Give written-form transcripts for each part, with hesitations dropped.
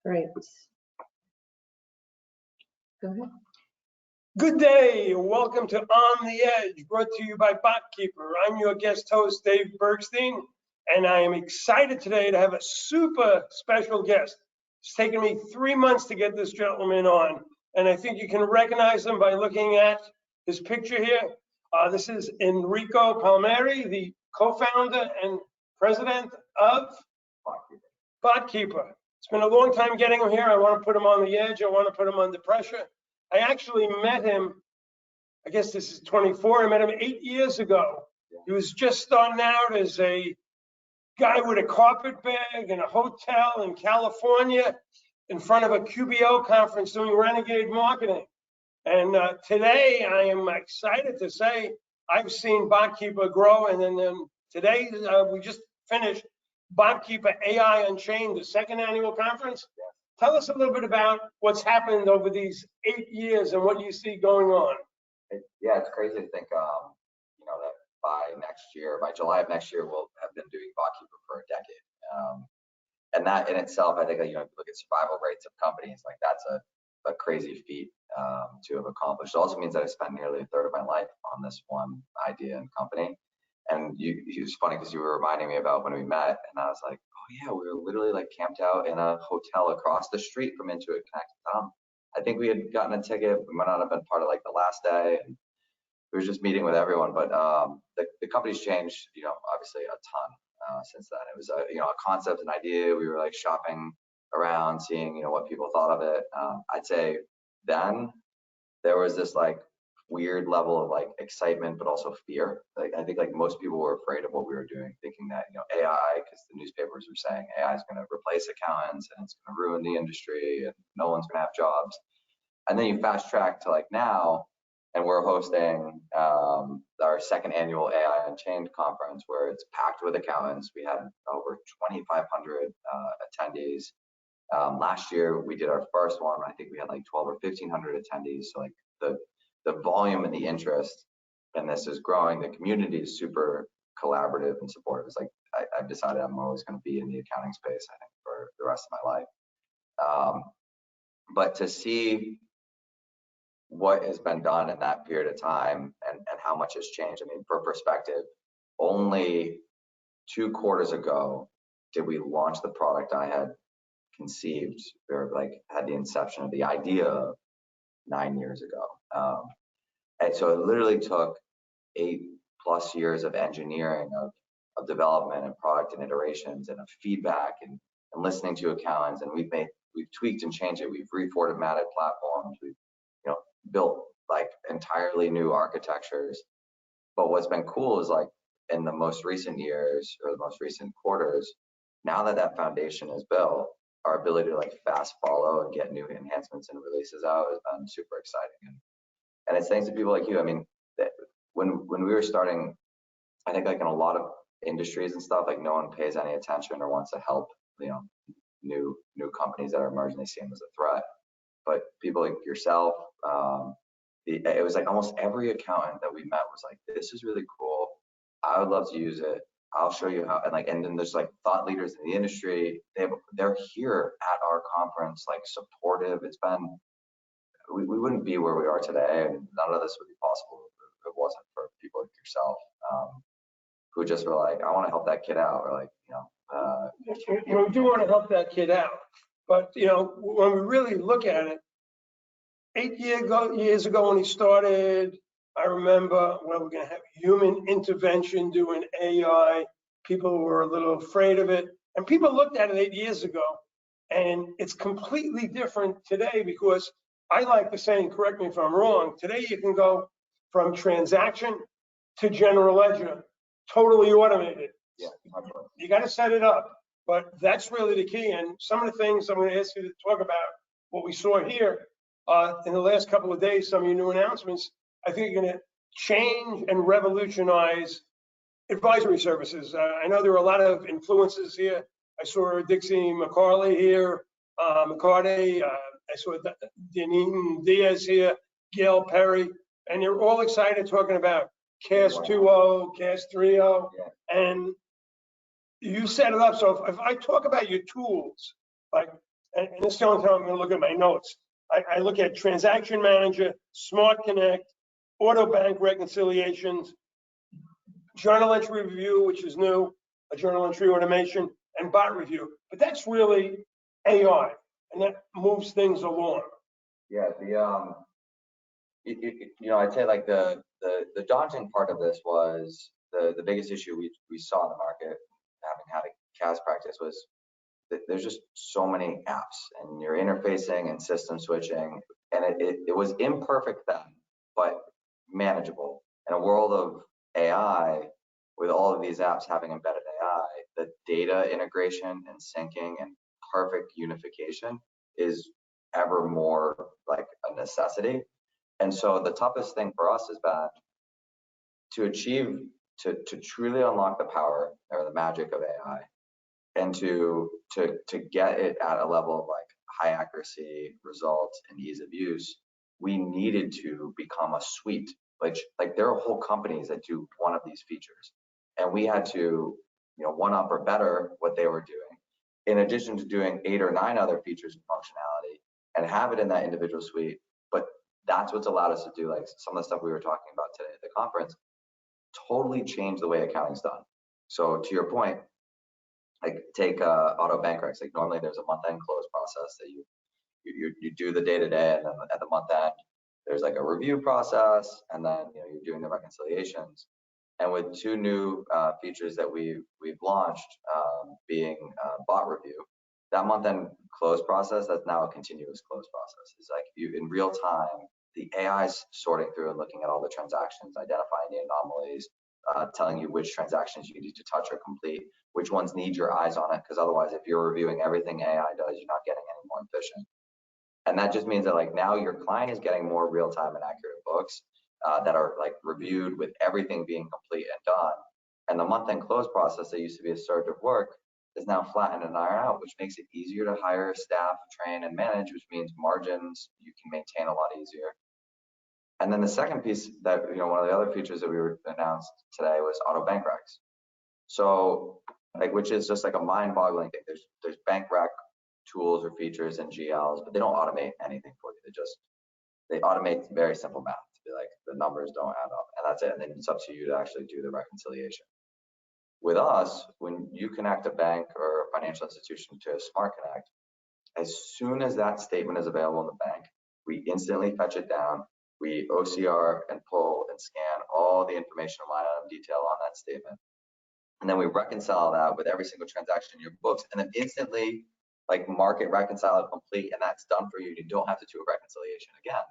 Great. Go ahead. Good day, welcome to On the Edge, brought to you by Botkeeper. I'm your guest host, Dave Bergstein, and I am excited today to have a super special guest. It's taken me 3 months to get this gentleman on, and I think you can recognize him by looking at his picture here. This is Enrico Palmerino, the co-founder and president of Botkeeper. It's been a long time getting him here. I want to put him on the edge. I want to put him under pressure. I actually met him, I guess this is 24, I met him 8 years ago. He was just starting out as a guy with a carpet bag in a hotel in California in front of a QBO conference doing renegade marketing. And today I am excited to say I've seen Botkeeper grow, and then today we just finished Botkeeper AI Unchained, the second annual conference. Tell us a little bit about what's happened over these 8 years and what you see going on. Yeah, it's crazy to think, that by July of next year, we'll have been doing Botkeeper for a decade. And that in itself, I think, look at survival rates of companies, like that's a crazy feat to have accomplished. It also means that I spent nearly a third of my life on this one idea and company. And it was funny because you were reminding me about when we met, and I was like, oh yeah, we were literally like camped out in a hotel across the street from Intuit Connect. I think we had gotten a ticket. We might not have been part of like the last day, and we were just meeting with everyone. But the company's changed, obviously a ton since then. It was a concept, an idea. We were like shopping around, seeing what people thought of it. I'd say then there was this like weird level of like excitement, but also fear. Like I think like most people were afraid of what we were doing, thinking that AI, because the newspapers were saying AI is going to replace accountants and it's going to ruin the industry and no one's going to have jobs. And then you fast track to like now, and we're hosting our second annual AI Unchained conference, where it's packed with accountants. We had over 2,500 attendees. Last year we did our first one. I think we had like 12 or 1,500 attendees. So like the volume and the interest in this is growing. The community is super collaborative and supportive. It's like I've decided I'm always going to be in the accounting space, I think, for the rest of my life. But to see what has been done in that period of time and how much has changed. I mean, for perspective, only 2 quarters ago did we launch the product I had conceived, or like had the inception of the idea 9 years ago. And so it literally took 8+ years of engineering, of development and product and iterations and of feedback and listening to accountants. And we've tweaked and changed it. We've reformatted platforms. We've built like entirely new architectures. But what's been cool is like in the most recent years or the most recent quarters, now that foundation is built, our ability to like fast follow and get new enhancements and releases out has been super exciting. And it's thanks to people like you. I mean, when we were starting, I think like in a lot of industries and stuff, like no one pays any attention or wants to help, new companies that are emerging. They see them as a threat. But people like yourself, it was like almost every accountant that we met was like, this is really cool. I would love to use it. I'll show you how. And then there's like thought leaders in the industry. They're here at our conference, like supportive. It's been, we wouldn't be where we are today, and none of this would be possible if it wasn't for people like yourself, who just were like, I want to help that kid out, or like, we do want to help that kid out. But when we really look at it, 8 years ago when he started, I remember, we're going to have human intervention doing AI. People were a little afraid of it. And people looked at it 8 years ago. And it's completely different today, because I like the saying, correct me if I'm wrong, today you can go from transaction to general ledger, totally automated. Yeah. You got to set it up. But that's really the key. And some of the things I'm going to ask you to talk about, what we saw here in the last couple of days, some of your new announcements, I think are going to change and revolutionize advisory services. I know there are a lot of influences here. I saw Dixie McCarley here, McCarty. I saw Deneen Diaz here, Gail Perry, and you're all excited talking about CAS 2.0, CAS 3.0, and you set it up. So if I talk about your tools, Like, and this is the only time I'm going to look at my notes. I look at transaction manager, smart connect, auto bank reconciliations, journal entry review, which is new, a journal entry automation, and bot review. But that's really AI, and that moves things along. Yeah, I'd say like the daunting part of this was the biggest issue we saw in the market, having had a CAS practice, was that there's just so many apps and you're interfacing and system switching, and it was imperfect then, but manageable. In a world of AI, with all of these apps having embedded AI, the data integration and syncing and perfect unification is ever more like a necessity. And so the toughest thing for us has been to achieve, to truly unlock the power or the magic of AI, and to get it at a level of like high accuracy results and ease of use. We needed to become a suite. Like there are whole companies that do one of these features, and we had to, one up or better what they were doing, in addition to doing 8 or 9 other features and functionality, and have it in that individual suite. But that's what's allowed us to do like some of the stuff we were talking about today at the conference, totally change the way accounting's done. So to your point, like take auto bank recs. Like normally there's a month-end close process that you do the day-to-day, and then at the month-end there's like a review process, and then you're doing the reconciliations. And with 2 new features that we've launched, being bot review, that month-end close process, that's now a continuous close process. It's like you in real time, the AI's sorting through and looking at all the transactions, identifying the anomalies, telling you which transactions you need to touch or complete, which ones need your eyes on it, because otherwise if you're reviewing everything AI does, you're not getting any more efficient. And that just means that like now your client is getting more real-time and accurate books that are like reviewed with everything being complete and done. And the month-end close process that used to be a surge of work is now flattened and ironed out, which makes it easier to hire staff, train, and manage, which means margins you can maintain a lot easier. And then the second piece that, one of the other features that we announced today was auto bank recs. So like, which is just like a mind-boggling thing. There's bank rec tools or features and GLs, but they don't automate anything for you. They automate very simple math to be like, the numbers don't add up, and that's it. And then it's up to you to actually do the reconciliation. With us, when you connect a bank or a financial institution to a smart connect, as soon as that statement is available in the bank, we instantly fetch it down. We OCR and pull and scan all the information line item detail on that statement. And then we reconcile that with every single transaction in your books, and then instantly like mark it, reconcile it complete, and that's done for you. You don't have to do a reconciliation again,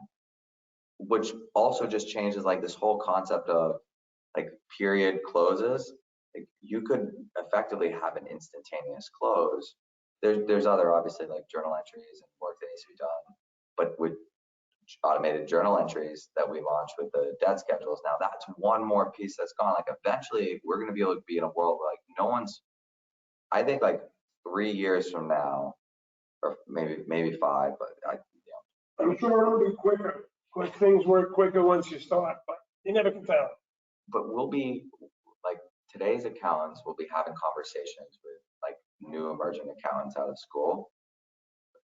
which also just changes like this whole concept of like period closes. Like you could effectively have an instantaneous close. There's other obviously like journal entries and work that needs to be done, but with automated journal entries that we launched with the debt schedules, now that's one more piece that's gone. Like eventually we're going to be able to be in a world where like no one's, I think like 3 years from now, or maybe 5, but I'm sure it'll be quicker. Of course, things work quicker once you start, but you never can tell. But we'll be like, today's accountants will be having conversations with like new emerging accountants out of school,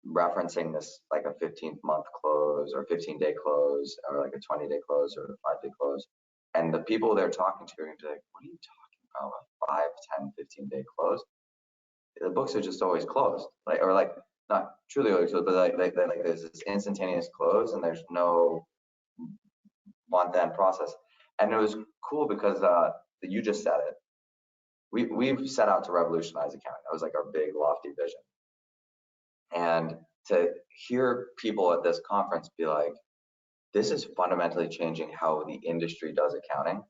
referencing this like a 15-month close or 15-day close or like a 20-day close or a 5-day close. And the people they're talking to are going to be like, what are you talking about? A 5, 10, 15-day close? The books are just always closed, like, or like not truly always closed, but like there's this instantaneous close and there's no month-end process. And it was cool because you just said it. We've set out to revolutionize accounting. That was like our big lofty vision. And to hear people at this conference be like, this is fundamentally changing how the industry does accounting.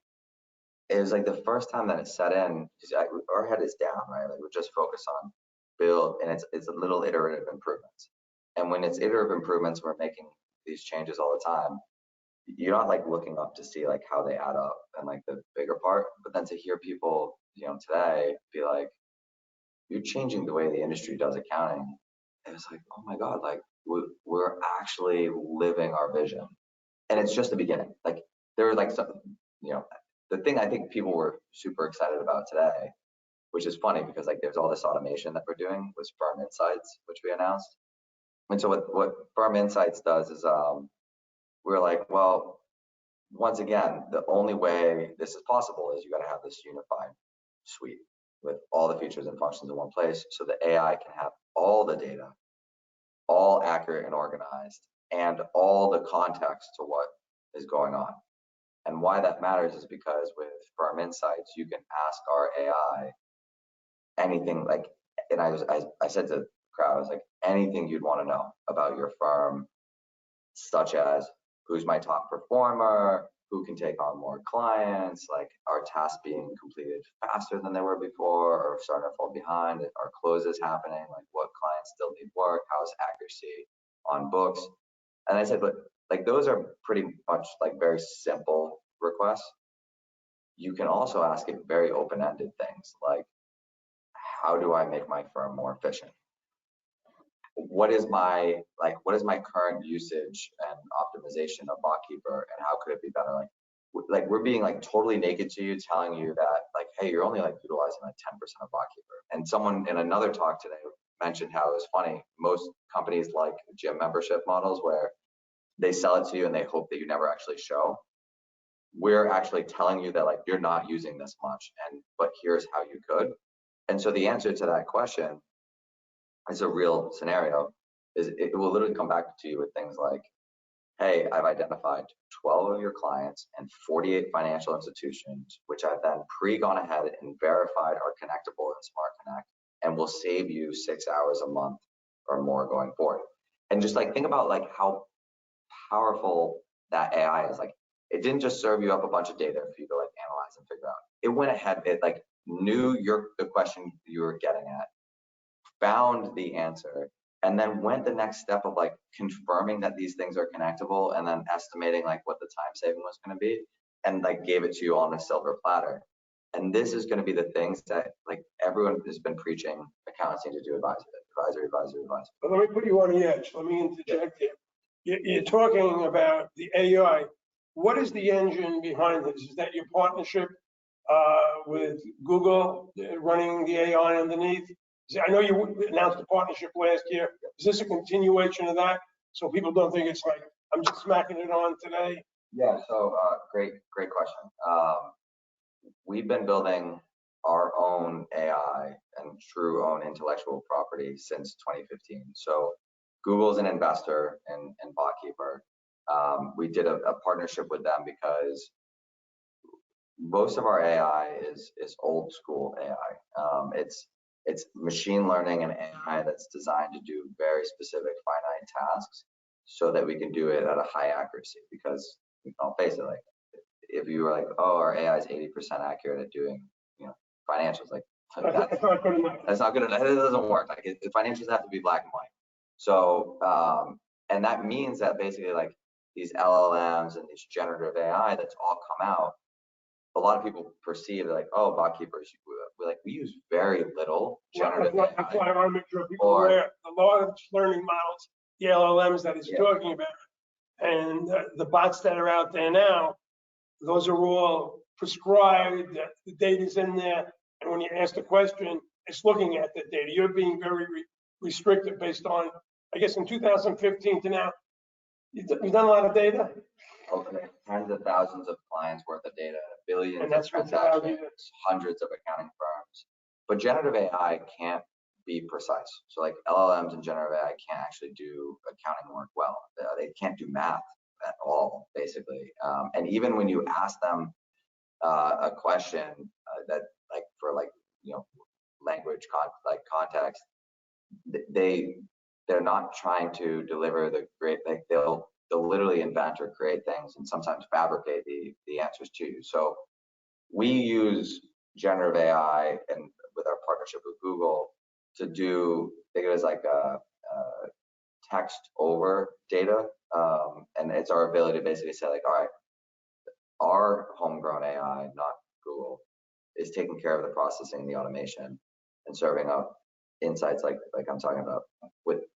It was like the first time that it set in, because our head is down, right? Like we're just focused on build, and it's a little iterative improvements. And when it's iterative improvements, we're making these changes all the time. You're not like looking up to see like how they add up and like the bigger part, but then to hear people, today be like, you're changing the way the industry does accounting. It was like, oh my God, like we're actually living our vision. And it's just the beginning. Like there were like some, the thing I think people were super excited about today which is funny because like there's all this automation that we're doing with Firm Insights, which we announced. And so what Firm Insights does is we're like, well, once again, the only way this is possible is you got to have this unified suite with all the features and functions in one place, so the AI can have all the data, all accurate and organized, and all the context to what is going on. And why that matters is because with Firm Insights, you can ask our AI anything, like, and I said to the crowd, I was like, anything you'd want to know about your firm, such as who's my top performer, who can take on more clients, like are tasks being completed faster than they were before, or starting to fall behind, are closes happening, like what clients still need work, how's accuracy on books. And I said, but like those are pretty much like very simple requests. You can also ask it very open-ended things like, how do I make my firm more efficient? What is my current usage and optimization of Botkeeper, and how could it be better? Like we're being like totally naked to you, telling you that like, hey, you're only like utilizing like 10% of Botkeeper. And someone in another talk today mentioned how it was funny. Most companies like gym membership models where they sell it to you and they hope that you never actually show. We're actually telling you that like you're not using this much, but here's how you could. And so the answer to that question is a real scenario. Is it will literally come back to you with things like, hey, I've identified 12 of your clients and 48 financial institutions, which I've then gone ahead and verified are connectable in Smart Connect, and will save you 6 hours a month or more going forward. And just like think about like how powerful that AI is. Like it didn't just serve you up a bunch of data for you to like analyze and figure out. It went ahead, it like knew the question you were getting at, found the answer, and then went the next step of like confirming that these things are connectable, and then estimating like what the time saving was going to be, and like gave it to you on a silver platter. And this is going to be the things that like everyone has been preaching accountants need to do: advisory. But let me put you on the edge. Let me interject here. You're talking about the AI. What is the engine behind this? Is that your partnership with Google running the AI underneath? I know you announced a partnership last year. Is this a continuation of that? So people don't think it's like, I'm just smacking it on today. Yeah, so great question. We've been building our own AI and true own intellectual property since 2015. So Google's an investor in Botkeeper. We did a partnership with them because most of our AI is old school AI. It's machine learning and AI that's designed to do very specific finite tasks so that we can do it at a high accuracy. Because I'll face it, like if you were like, oh, our AI is 80% accurate at doing, financials, like that's not good enough. That's not good enough. It doesn't work. Like the financials have to be black and white. So and that means that basically like these LLMs and these generative AI that's all come out, a lot of people perceive like, oh, Botkeepers, we use very little generative AI. That's why I want to make sure people are aware. The large learning models, the LLMs that he's talking about, and the bots that are out there now, those are all prescribed. The data's in there, and when you ask the question, it's looking at the data. You're being very restricted based on, I guess, in 2015 to now. You've done a lot of data. Okay, tens of thousands of clients worth of data, billions And that's of transactions, hundreds of accounting firms. But generative AI can't be precise. So like LLMs and generative AI can't actually do accounting work well. They can't do math at all, basically. And even when you ask them a question that like for like language context, they're not trying to deliver the great, like they'll literally invent or create things and sometimes fabricate the answers to you. So we use generative AI and with our partnership with Google to do, think of it as like a text over data. And it's our ability to basically say like, all right, our homegrown AI, not Google, is taking care of the processing, the automation, and serving up insights like I'm talking about.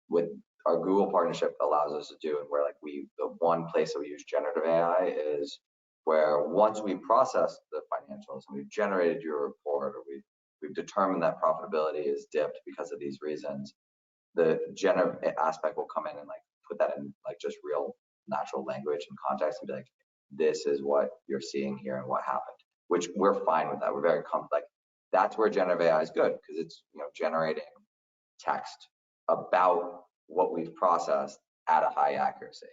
With our Google partnership allows us to do, and where like the one place that we use generative AI is where once we process the financials and we've generated your report, or we've determined that profitability is dipped because of these reasons, the generative aspect will come in and like put that in like just real natural language and context and be like, this is what you're seeing here and what happened, which we're fine with that. We're very comfortable. Like that's where generative AI is good because it's, you know, generating text about what we've processed at a high accuracy.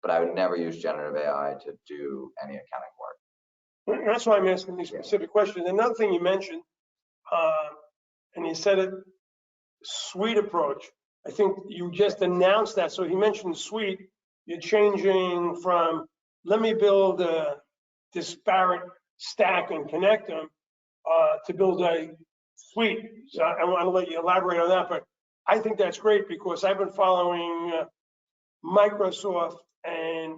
But I would never use generative AI to do any accounting work. That's why I'm asking these specific questions. Another thing you mentioned, and you said it, suite approach. I think you just announced that. So he mentioned suite. You're changing from let me build a disparate stack and connect them to build a suite. So I want to let you elaborate on that, but I think that's great because I've been following Microsoft and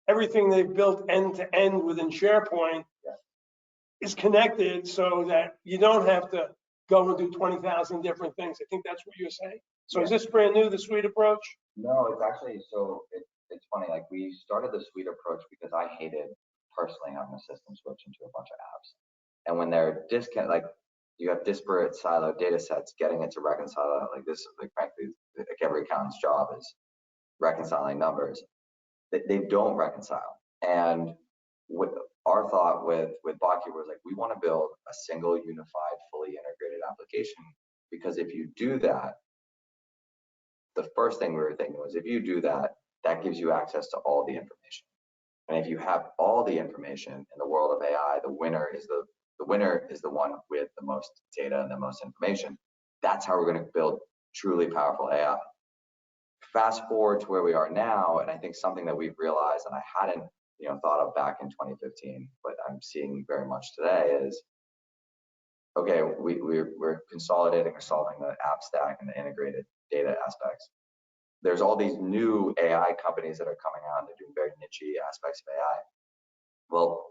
everything they've built end to end within SharePoint is connected so that you don't have to go and do 20,000 different things. I think that's what you're saying. So is this brand new, the suite approach? No, it's actually, so it's funny, like we started the suite approach because I hated personally having a system switch into a bunch of apps. And when they're like you have disparate siloed data sets, getting it to reconcile like this, like frankly, like every accountant's job is reconciling numbers. They don't reconcile. And with our thought with Botkeeper was like, we want to build a single, unified, fully integrated application, because if you do that, the first thing we were thinking was if you do that, that gives you access to all the information. And if you have all the information in the world of AI, the winner is the one with the most data and the most information. That's how we're going to build truly powerful AI. Fast forward to where we are now, and I think something that we've realized, and I hadn't, you know, thought of back in 2015, but I'm seeing very much today is, okay, we're consolidating or solving the app stack and the integrated data aspects. There's all these new AI companies that are coming out and they're doing very niche aspects of AI. Well,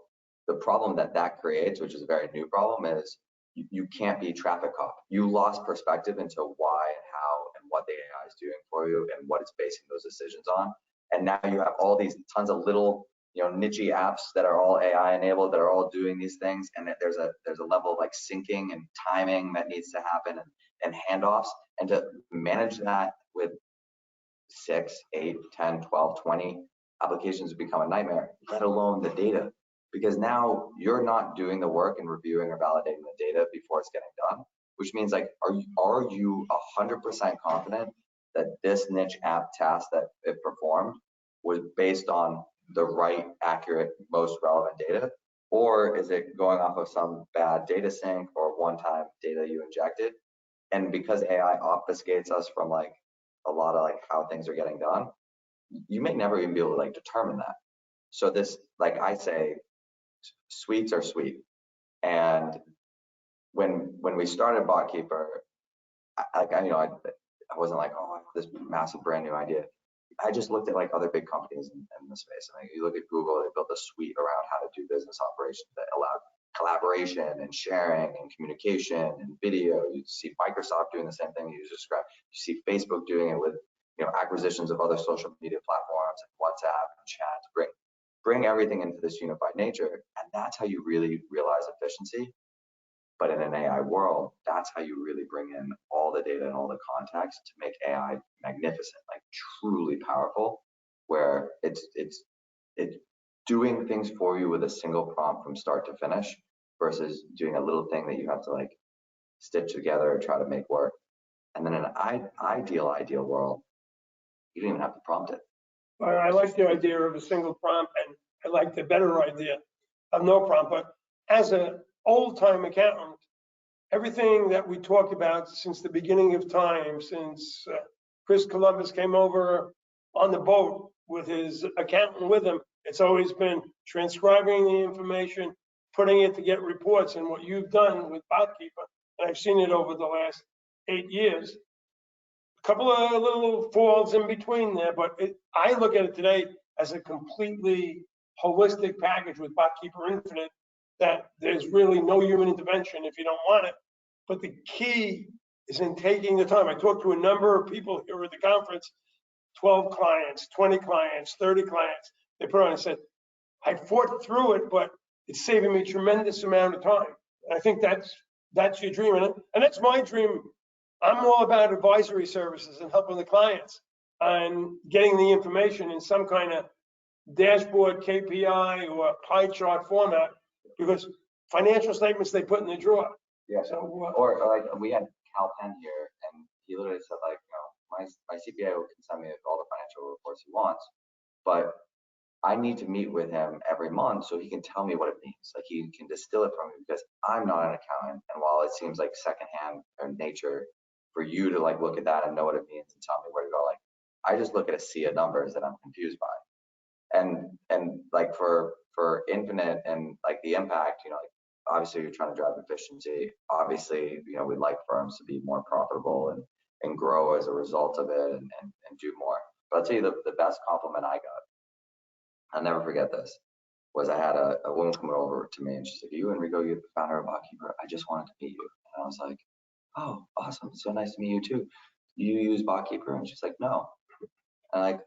the problem that creates, which is a very new problem, is you can't be traffic cop. You lost perspective into why and how and what the AI is doing for you and what it's basing those decisions on. And now you have all these tons of little, you know, niche apps that are all AI enabled, that are all doing these things, and there's a level of like syncing and timing that needs to happen and handoffs, and to manage that with 6, 8, 10, 12, 20 applications would become a nightmare, let alone the data. Because now you're not doing the work and reviewing or validating the data before it's getting done, which means like, are you 100% confident that this niche app task that it performed was based on the right, accurate, most relevant data? Or is it going off of some bad data sync or one-time data you injected? And because AI obfuscates us from like a lot of like how things are getting done, you may never even be able to like determine that. So this, like I say, suites are sweet. And when we started Botkeeper, I wasn't like, oh, this massive brand new idea. I just looked at like other big companies in the space. I mean, you look at Google, they built a suite around how to do business operations that allowed collaboration and sharing and communication and video. You see Microsoft doing the same thing you just described. You see Facebook doing it with, you know, acquisitions of other social media platforms and WhatsApp and chat to bring everything into this unified nature. And that's how you really realize efficiency. But in an AI world, that's how you really bring in all the data and all the context to make AI magnificent, like truly powerful, where it's doing things for you with a single prompt from start to finish versus doing a little thing that you have to like stitch together or try to make work. And then in an ideal world, you don't even have to prompt it. I like the idea of a single prompt, and I like the better idea of no prompt. But as an old-time accountant, everything that we talked about since the beginning of time, since Chris Columbus came over on the boat with his accountant with him, it's always been transcribing the information, putting it to get reports. And what you've done with Botkeeper, and I've seen it over the last 8 years, a couple of little falls in between there, but I look at it today as a completely holistic package with Botkeeper Infinite, that there's really no human intervention if you don't want it. But the key is in taking the time. I talked to a number of people here at the conference, 12 clients, 20 clients, 30 clients. They put on and said, I fought through it, but it's saving me a tremendous amount of time. And I think that's that's your dream. And that's my dream. I'm all about advisory services and helping the clients and getting the information in some kind of dashboard, KPI, or pie chart format, because financial statements they put in the drawer. Yeah. So, or like we had Cal Penn here, and he literally said like, my CPA can send me all the financial reports he wants, but I need to meet with him every month so he can tell me what it means. Like he can distill it from me, because I'm not an accountant. And while it seems like secondhand in nature for you to like look at that and know what it means and tell me where to go, like I just look at a sea of numbers that I'm confused by. And like for Infinite and like the impact, like obviously you're trying to drive efficiency. Obviously, we'd like firms to be more profitable and grow as a result of it and do more. But I'll tell you the best compliment I got, I'll never forget this, was I had a woman come over to me and she's like, "You, Enrico, you're the founder of Botkeeper. I just wanted to meet you." And I was like, "Oh, awesome. It's so nice to meet you too. Do you use Botkeeper?" And she's like, "No." And I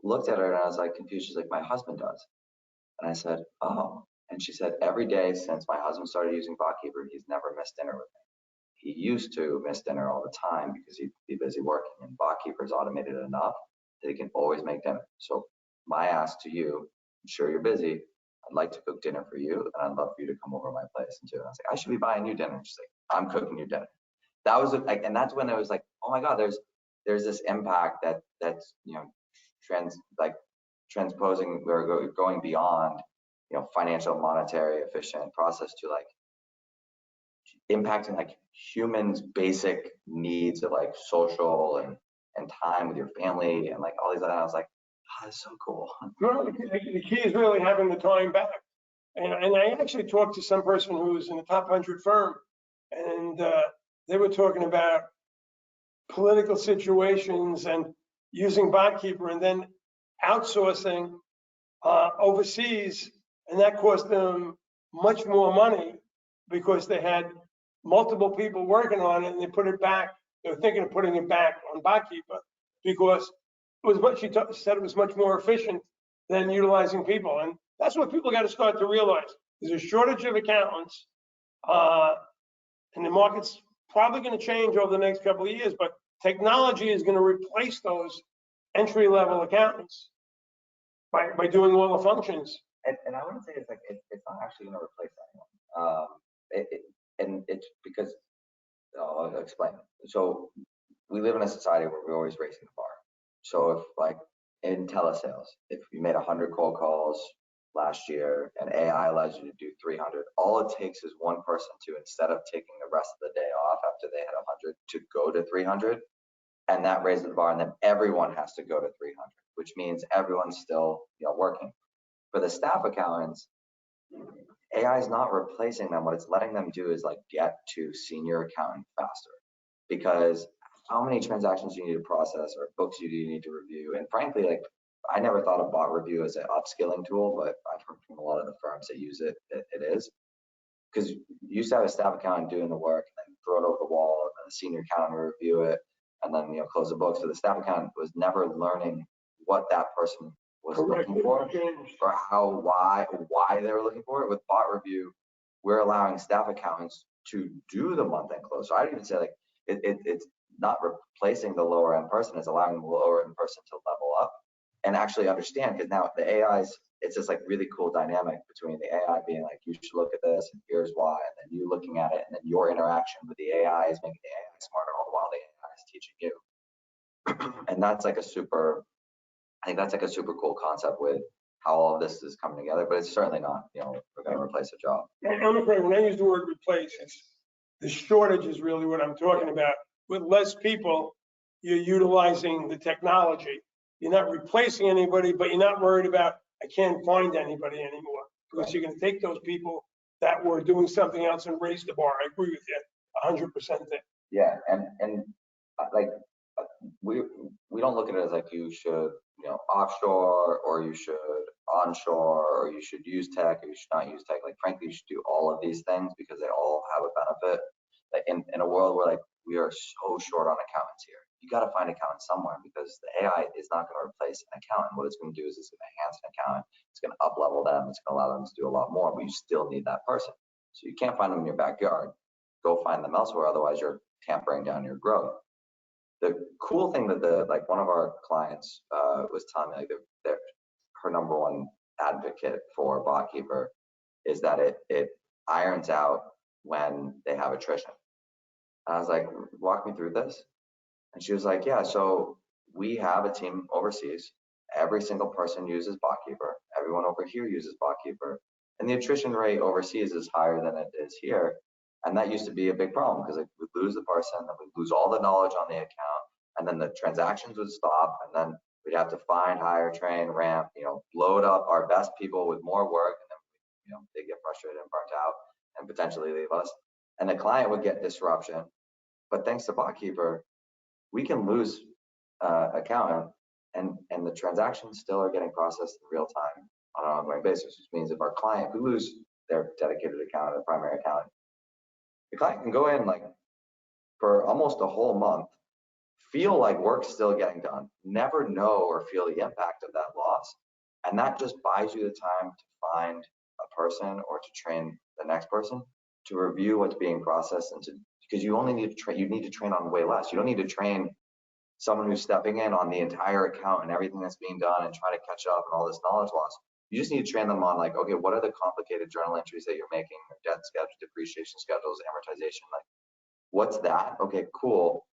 looked at her and I was like confused. She's like, "My husband does." And I said, "Oh." And she said, "Every day since my husband started using Botkeeper, he's never missed dinner with me. He used to miss dinner all the time because he'd be busy working, and Botkeeper's automated enough that he can always make dinner. So my ask to you, I'm sure you're busy, I'd like to cook dinner for you, and I'd love for you to come over to my place and do it." I was like, "I should be buying you dinner." She's like, "I'm cooking you dinner." That was like, and that's when I was like, oh my God, there's this impact that's transposing or going beyond financial, monetary, efficient process to like impacting like humans' basic needs of like social and time with your family and like all these other. I was like, oh, that's so cool. well, the key is really having the time back. And I actually talked to some person who was in the top 100 firm, and they were talking about political situations and using Botkeeper and then outsourcing overseas, and that cost them much more money because they had multiple people working on it, and they put it back. They were thinking of putting it back on Botkeeper because it was what she said, it was much more efficient than utilizing people. And that's what people got to start to realize. There's a shortage of accountants, and the market's probably going to change over the next couple of years, but technology is going to replace those entry-level accountants by doing all the functions. And I wouldn't say it's like it's not actually going to replace anyone. And it's because I'll explain. So we live in a society where we're always racing the bar. So if like in telesales, if you made 100 cold calls last year and AI allows you to do 300, all it takes is one person to, instead of taking the rest of the day off after they had 100, to go to 300, and that raises the bar, and then everyone has to go to 300, which means everyone's still working. For the staff accountants, AI is not replacing them. What it's letting them do is like get to senior accountant faster, because how many transactions do you need to process or books do you need to review? And frankly, like I never thought of bot review as an upskilling tool, but I've heard from a lot of the firms that use it, it is. Because you used to have a staff accountant doing the work and then throw it over the wall, and then the senior accountant review it, and then close the books. So the staff accountant was never learning what that person was looking for, or why they were looking for it. With bot review, we're allowing staff accountants to do the month-end close. So I'd even say like it's not replacing the lower end person, it's allowing the lower end person to level up and actually understand, because now the AI's, it's this like really cool dynamic between the AI being like, you should look at this and here's why, and then you looking at it, and then your interaction with the AI is making the AI smarter all while the AI is teaching you. And that's like I think that's like a super cool concept with how all of this is coming together, but it's certainly not, we're going to replace a job. And I'm afraid when I use the word replace, it's the shortage is really what I'm talking about. With less people, you're utilizing the technology. You're not replacing anybody, but you're not worried about, I can't find anybody anymore, because you're going to take those people that were doing something else and raise the bar. I agree with you 100% there. Yeah, and like we don't look at it as like you should offshore or you should onshore or you should use tech or you should not use tech. Like frankly, you should do all of these things because they all have a benefit. Like in a world where like we are so short on accountants here, you got to find accountants somewhere, because the AI is not going to replace an accountant. What it's going to do is it's going to enhance an accountant. It's going to up level them. It's going to allow them to do a lot more, but you still need that person. So you can't find them in your backyard. go find them elsewhere. Otherwise, you're tampering down your growth. The cool thing that like one of our clients was telling me, like her number one advocate for Botkeeper is that it irons out when they have attrition. And I was like, walk me through this. And she was like, yeah, so we have a team overseas. Every single person uses Botkeeper. Everyone over here uses Botkeeper. And the attrition rate overseas is higher than it is here. And that used to be a big problem because we lose the person, then we lose all the knowledge on the account, and then the transactions would stop, and then we'd have to find, hire, train, ramp, load up our best people with more work, and then they get frustrated and burnt out and potentially leave us. And the client would get disruption. But thanks to Botkeeper, we can lose account and the transactions still are getting processed in real time on an ongoing basis, which means if our client, we lose their dedicated account, their primary account, the client can go in like for almost a whole month, feel like work's still getting done, never know or feel the impact of that loss. And that just buys you the time to find a person or to train the next person to review what's being processed, and because you only need to train, you need to train on way less. You don't need to train someone who's stepping in on the entire account and everything that's being done and try to catch up and all this knowledge loss. You just need to train them on like, okay, what are the complicated journal entries that you're making, debt schedules, depreciation schedules, amortization, like what's that? Okay, cool,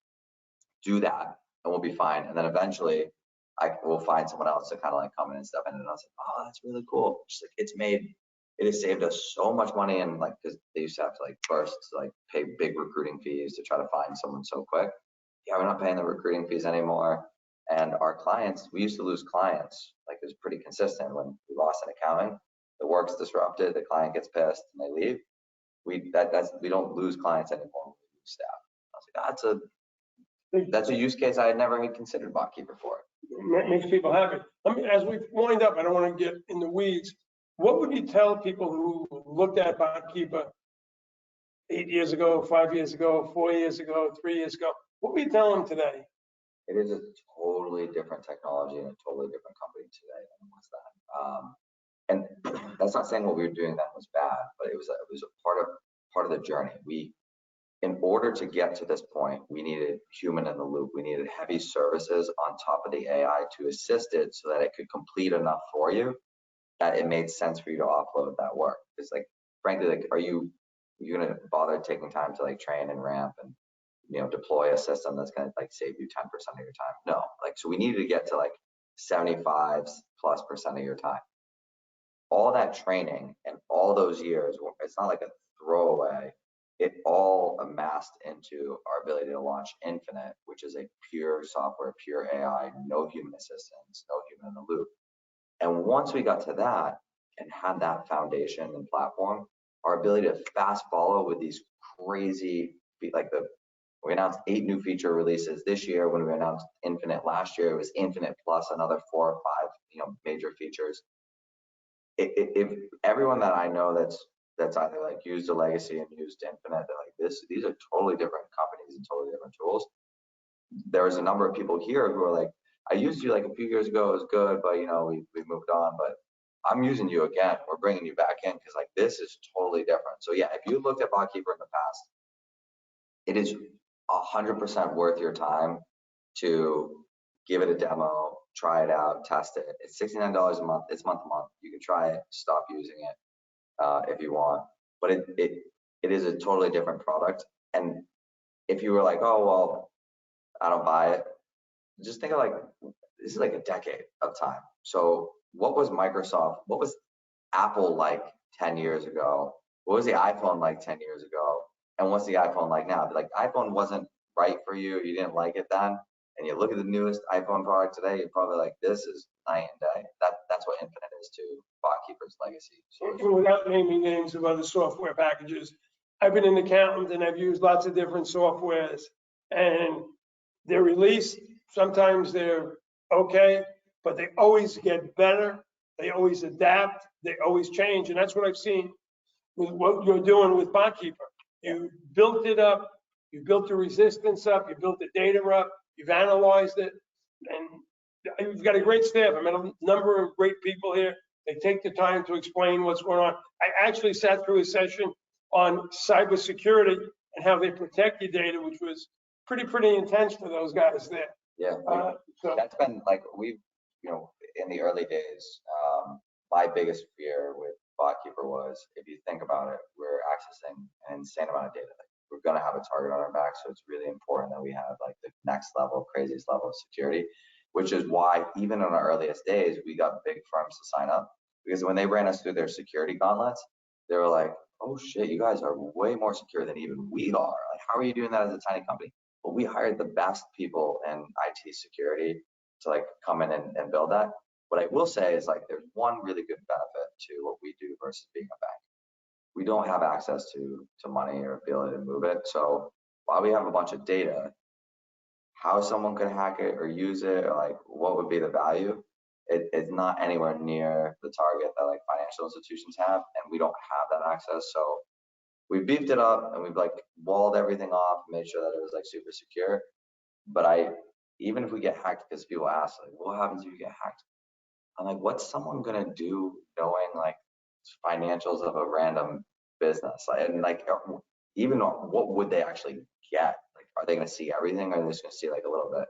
do that and we'll be fine. And then eventually we'll find someone else to kind of like come in and step in, and I was like, oh, that's really cool. Just like it has saved us so much money, and like because they used to have to like first like pay big recruiting fees to try to find someone so quick. Yeah, we're not paying the recruiting fees anymore. And our clients, we used to lose clients, like it was pretty consistent. When we lost an accounting, the work's disrupted, the client gets pissed and they leave. We don't lose clients anymore, we lose staff. I was like, that's a use case I had never considered Botkeeper for. It makes people happy. As we wind up, I don't want to get in the weeds. What would you tell people who looked at Botkeeper 8 years ago, 5 years ago, 4 years ago, 3 years ago? What would you tell them today? It is a totally different technology and a totally different company today than it was then. And that's not saying what we were doing then was bad, but it was a part of the journey. In order to get to this point, we needed human in the loop. We needed heavy services on top of the AI to assist it so that it could complete enough for you that it made sense for you to offload that work. It's like, frankly, like, are you gonna bother taking time to like train and ramp and deploy a system that's going to like save you 10% of your time? No, like, so we needed to get to like 75+% of your time. All that training and all those years, it's not like a throwaway. It all amassed into our ability to launch Infinite, which is a pure software, pure AI, no human assistance, no human in the loop. And once we got to that and had that foundation and platform, our ability to fast follow with these crazy, like we announced 8 new feature releases this year. When we announced Infinite last year, it was Infinite plus another 4 or 5, major features. If everyone that I know that's either like used a legacy and used Infinite, they're like, these are totally different companies and totally different tools. There was a number of people here who are like, I used you like a few years ago, it was good, but we moved on. But I'm using you again. We're bringing you back in because like this is totally different. So yeah, if you looked at Botkeeper in the past, it is 100% worth your time to give it a demo, try it out, test it. It's $69 a month. It's month to month. You can try it, stop using it if you want. But it is a totally different product. And if you were like, oh well, I don't buy it, just think of like, this is like a decade of time. So what was Microsoft, what was Apple like 10 years ago? What was the iPhone like 10 years ago? And what's the iPhone like now? Like, iPhone wasn't right for you, you didn't like it then, and you look at the newest iPhone product today, you're probably like, this is night and day. That's what Infinite is to Botkeeper's legacy. So without naming names of other software packages, I've been an accountant and I've used lots of different softwares, and they're released. Sometimes they're okay, but they always get better. They always adapt. They always change, and that's what I've seen with what you're doing with Botkeeper. You built it up, you built the resistance up, you built the data up, you've analyzed it, and you've got a great staff. I met a number of great people here. They take the time to explain what's going on. I actually sat through a session on cybersecurity, and how they protect your data, which was pretty intense for those guys there. Yeah, So that's been like we've, in the early days, my biggest fear with Botkeeper was, if you think about it, we're accessing an insane amount of data. Like, we're going to have a target on our back, so it's really important that we have like the next level, craziest level of security, which is why even in our earliest days, we got big firms to sign up, because when they ran us through their security gauntlets, they were like, oh shit, you guys are way more secure than even we are. Like, how are you doing that as a tiny company? Well, we hired the best people in IT security to like come in and build that. What I will say is like there's one really good benefit to what we do versus being a bank. We don't have access to money or ability to move it. So while we have a bunch of data, how someone could hack it or use it, or like what would be the value, it's not anywhere near the target that like financial institutions have, and we don't have that access. So we beefed it up and we've like walled everything off, made sure that it was like super secure. But even if we get hacked, because people ask like, what happens if you get hacked? I'm like, what's someone gonna do knowing like financials of a random business? And like, even what would they actually get? Like, are they gonna see everything, or are they just gonna see like a little bit?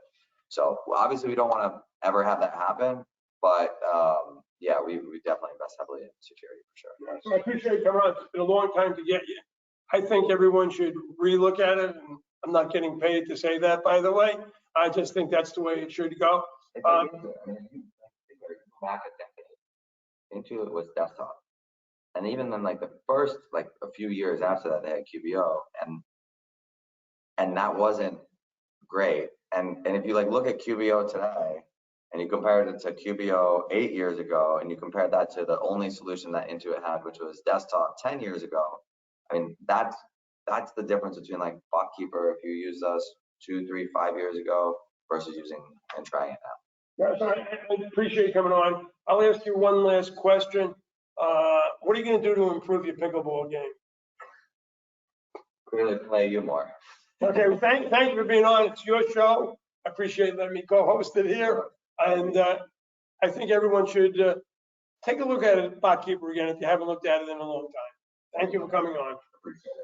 So obviously we don't want to ever have that happen, but yeah, we definitely invest heavily in security for sure. I appreciate you coming on. It's been a long time to get you. I think everyone should relook at it, and I'm not getting paid to say that, by the way. I just think that's the way it should go. I mean, if you go back a decade, into it was desktop, and even then, like the first like a few years after that, they had QBO, and that wasn't great. And if you like look at QBO today, and you compare it to QBO 8 years ago, and you compare that to the only solution that Intuit had, which was desktop 10 years ago, I mean, that's the difference between like Botkeeper, if you used us 2, 3, 5 years ago versus using and trying it now. Yeah, so I appreciate you coming on. I'll ask you one last question. What are you going to do to improve your pickleball game? Clearly play you more. Okay, well, thank you for being on. It's your show. I appreciate letting me co-host it here. And I think everyone should take a look at it, Botkeeper again, if you haven't looked at it in a long time. Thank you for coming on. Appreciate it.